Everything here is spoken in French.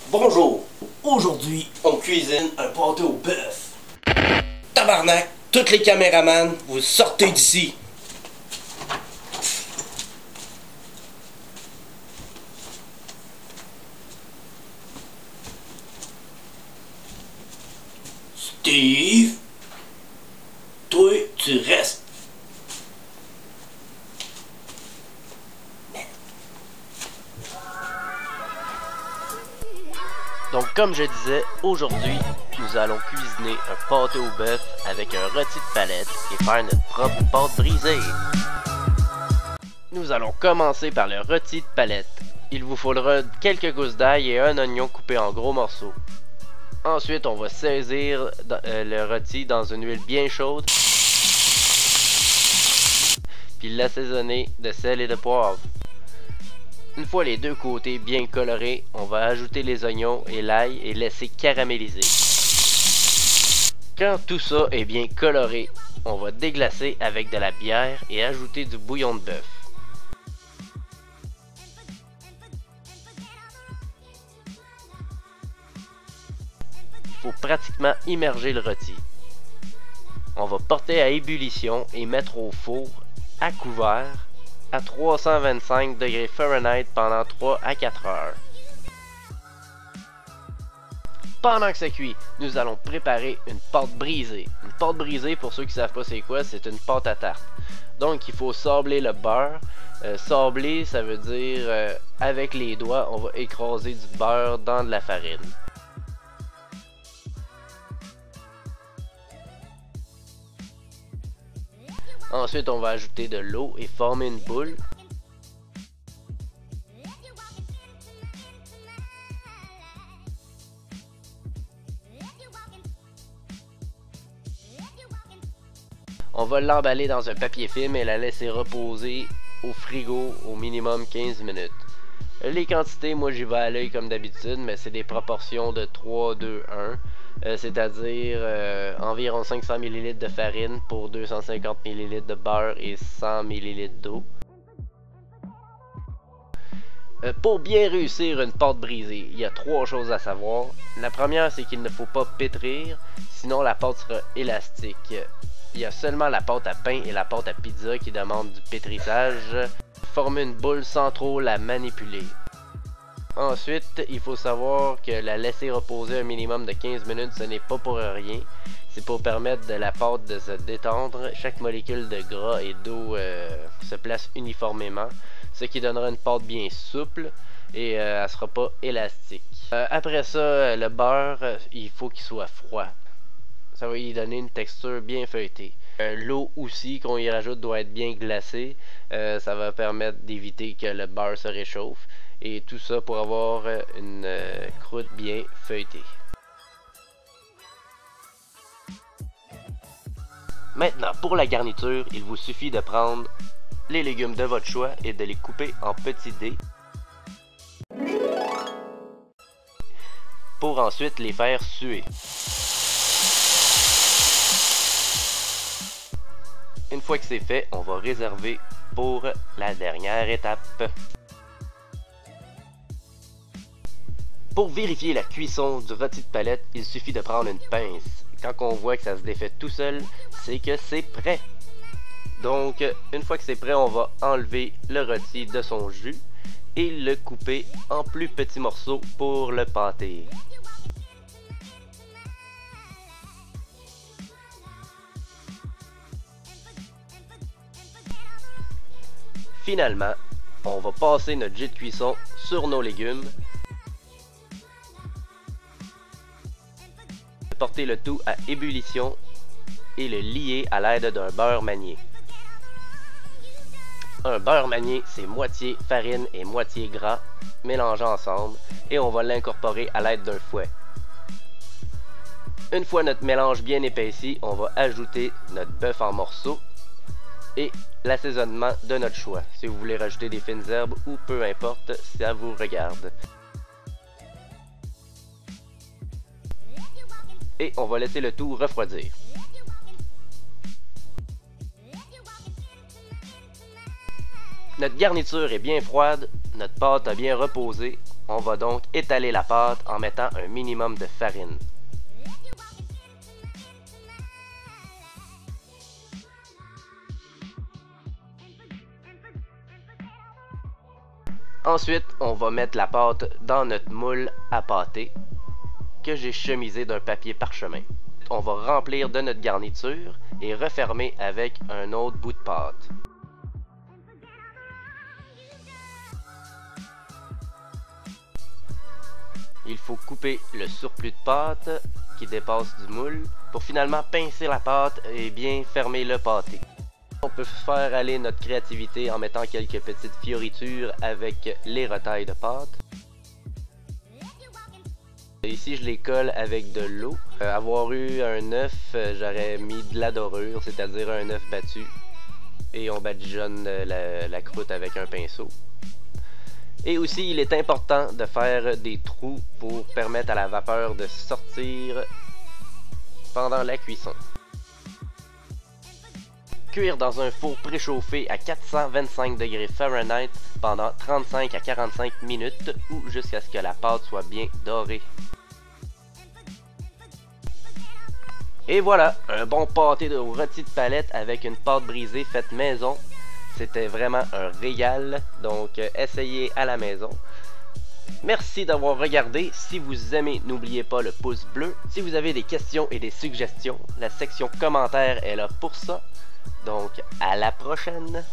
Bonjour, aujourd'hui on cuisine un pâté au bœuf. Tabarnak, tous les caméramans, vous sortez d'ici. Steve, toi tu restes. Donc comme je disais, aujourd'hui, nous allons cuisiner un pâté au bœuf avec un rôti de palette et faire notre propre pâte brisée. Nous allons commencer par le rôti de palette. Il vous faudra quelques gousses d'ail et un oignon coupé en gros morceaux. Ensuite, on va saisir le rôti dans une huile bien chaude, puis l'assaisonner de sel et de poivre. Une fois les deux côtés bien colorés, on va ajouter les oignons et l'ail et laisser caraméliser. Quand tout ça est bien coloré, on va déglacer avec de la bière et ajouter du bouillon de bœuf. Il faut pratiquement immerger le rôti. On va porter à ébullition et mettre au four à couvert à 325 degrés Fahrenheit pendant 3 à 4 heures. Pendant que ça cuit, nous allons préparer une pâte brisée. Une pâte brisée, pour ceux qui ne savent pas c'est quoi, c'est une pâte à tarte. Donc il faut sabler le beurre. Sabler, ça veut dire avec les doigts, on va écraser du beurre dans de la farine. Ensuite, on va ajouter de l'eau et former une boule. On va l'emballer dans un papier film et la laisser reposer au frigo au minimum 15 minutes. Les quantités, moi j'y vais à l'œil comme d'habitude, mais c'est des proportions de 3, 2, 1. C'est-à-dire environ 500 ml de farine pour 250 ml de beurre et 100 ml d'eau. Pour bien réussir une pâte brisée, il y a 3 choses à savoir. La première, c'est qu'il ne faut pas pétrir, sinon la pâte sera élastique. Il y a seulement la pâte à pain et la pâte à pizza qui demandent du pétrissage. Former une boule sans trop la manipuler. Ensuite, il faut savoir que la laisser reposer un minimum de 15 minutes, ce n'est pas pour rien. C'est pour permettre de la pâte de se détendre. Chaque molécule de gras et d'eau se place uniformément, ce qui donnera une pâte bien souple et elle ne sera pas élastique. Après ça, le beurre, il faut qu'il soit froid. Ça va y donner une texture bien feuilletée. L'eau aussi qu'on y rajoute doit être bien glacée. Ça va permettre d'éviter que le beurre se réchauffe. Et tout ça pour avoir une croûte bien feuilletée. Maintenant, pour la garniture, il vous suffit de prendre les légumes de votre choix et de les couper en petits dés. Pour ensuite les faire suer. Une fois que c'est fait, on va réserver pour la dernière étape. Pour vérifier la cuisson du rôti de palette, il suffit de prendre une pince. Quand on voit que ça se défait tout seul, c'est que c'est prêt. Donc, une fois que c'est prêt, on va enlever le rôti de son jus et le couper en plus petits morceaux pour le pâter. Finalement, on va passer notre jus de cuisson sur nos légumes. Porter le tout à ébullition et le lier à l'aide d'un beurre manié. Un beurre manié, c'est moitié farine et moitié gras mélangés ensemble et on va l'incorporer à l'aide d'un fouet. Une fois notre mélange bien épaissi, on va ajouter notre bœuf en morceaux et l'assaisonnement de notre choix. Si vous voulez rajouter des fines herbes ou peu importe, ça vous regarde. Et on va laisser le tout refroidir. Notre garniture est bien froide, notre pâte a bien reposé On va donc étaler la pâte en mettant un minimum de farine. Ensuite, on va mettre la pâte dans notre moule à pâter que j'ai chemisé d'un papier parchemin. On va remplir de notre garniture et refermer avec un autre bout de pâte. Il faut couper le surplus de pâte qui dépasse du moule pour finalement pincer la pâte et bien fermer le pâté. On peut faire aller notre créativité en mettant quelques petites fioritures avec les retailles de pâte. Ici je les colle avec de l'eau. Avoir eu un œuf, j'aurais mis de la dorure, c'est-à-dire un œuf battu. Et on badigeonne la croûte avec un pinceau. Et aussi il est important de faire des trous pour permettre à la vapeur de sortir pendant la cuisson. Cuire dans un four préchauffé à 425 degrés Fahrenheit pendant 35 à 45 minutes ou jusqu'à ce que la pâte soit bien dorée. Et voilà, un bon pâté de rôti de palette avec une pâte brisée faite maison. C'était vraiment un régal, donc essayez à la maison. Merci d'avoir regardé. Si vous aimez, n'oubliez pas le pouce bleu. Si vous avez des questions et des suggestions, la section commentaires est là pour ça. Donc, à la prochaine!